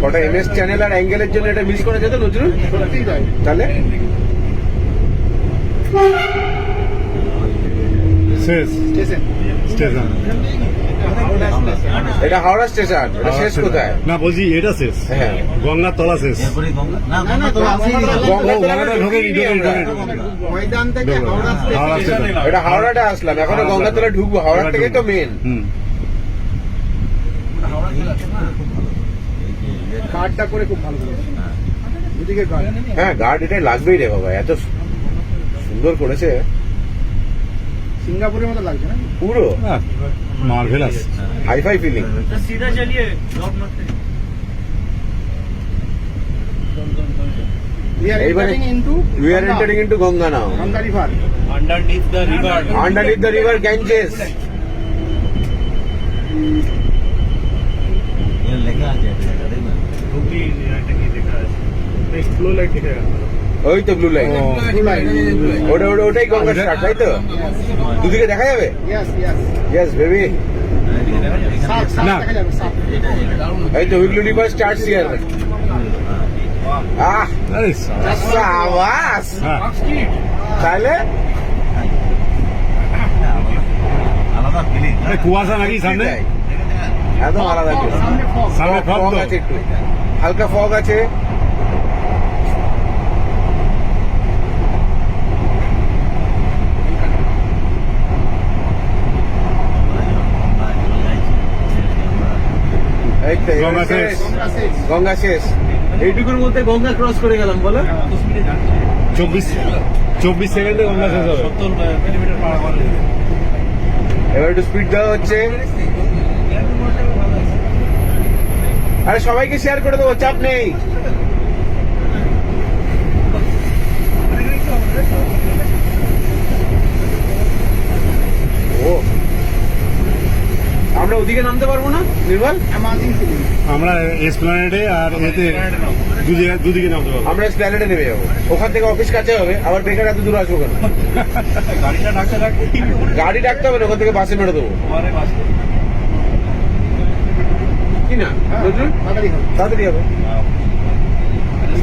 কটা MS channel আর অ্যাঙ্গেলের জন্য এটা মিস করা যেত নজরুল? সত্যিই তাই। তাহলে শেষ স্টেশন। স্টেশন। এটা হাওড়া স্টেশন, এটা শেষ কোথায়? না বলছি এটা শেষ, হ্যাঁ। গঙ্গার তলা শেষ। না না তো আসেনি। গঙ্গাটা ঢোকেনি। ময়দান থেকে হাওড়া হাওড়া স্টেশন। স্টেশন। এটা হাওড়াটা আসলাম, এখনো গঙ্গাতলা ঢুকবো, হাওড়া থেকে তো মেন। হুম। কার্ডটা করে খুব ভালো করেছে। দুদিকে কার্ড। হ্যাঁ গার্ড এটা লাগবেই রে বাবা, এত সুন্দর করেছে সিঙ্গাপুরের মতো লাগছে না? পুরো মার্ভেলাস। Hi fi feeling. सीधा चलिए जॉब मत We are এইবারে entering into we are entering into Ganga now. Ganga river. Underneath the river Underneath the river Ganges. Blue light दिखेगा ওই তো ব্লু লাইন, Blue line. ওটাই গঙ্গা স্টার্ট, তাই তো? দুদিকে দেখা যাবে? Yes, yes. Yes baby. সাপ, সাপ না। দেখা যাবে, সাপ। এই তো হুগলি রিভার স্টার্টস হিয়ার। আহ আরে সাবাস। হ্যাঁ, তাহলে আলাদা ফিলিং আরে কুয়াশা নাকি সামনে? এটাই। একদম আলাদা Fog, কিছু। সামনে fog. সামনে fog ফগ তো। আছে একটু, হালকা ফগ আছে। এই তো গঙ্গা এবার শেষ। শেষ। গঙ্গা শেষ। গঙ্গা শেষ, এইটুকুর মধ্যে গঙ্গা ক্রস করে গেলাম বলো। 24 সেকেন্ডে গঙ্গা শেষ হবে। 70 কিলোমিটার পার আওয়ারে এবার একটু স্পিড দেওয়া হচ্ছে। আরে সবাইকে শেয়ার করে দেবো, চাপ নেই। ও আমরা ওদিকে নামতে পারবো না নির্মল? Amazing feeling. আমরা এসপ্ল্যানেডে আর এতে দুদিকে নামতে পারবো। আমরা স্প্ল্যানেডে নেমে যাবো, ওখান থেকে অফিস কাছে হবে, আবার বেকার এত দূর আসবো কেন? গাড়িটা ডাকতে ডাকতে গাড়ি ডাকতে হবে না, ওখান থেকে বাসে মেরে দেবো আমারে বাস কি না নজরুল? তাড়াতাড়ি হবে। তাড়াতাড়ি হবে।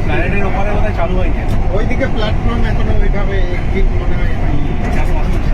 প্ল্যানেটের ওপরে বোধহয় চালু হয়নি ওইদিকে প্ল্যাটফর্ম এখনো ওইভাবে ঠিক মনে হয় হয়নি। 4-5 মিনিট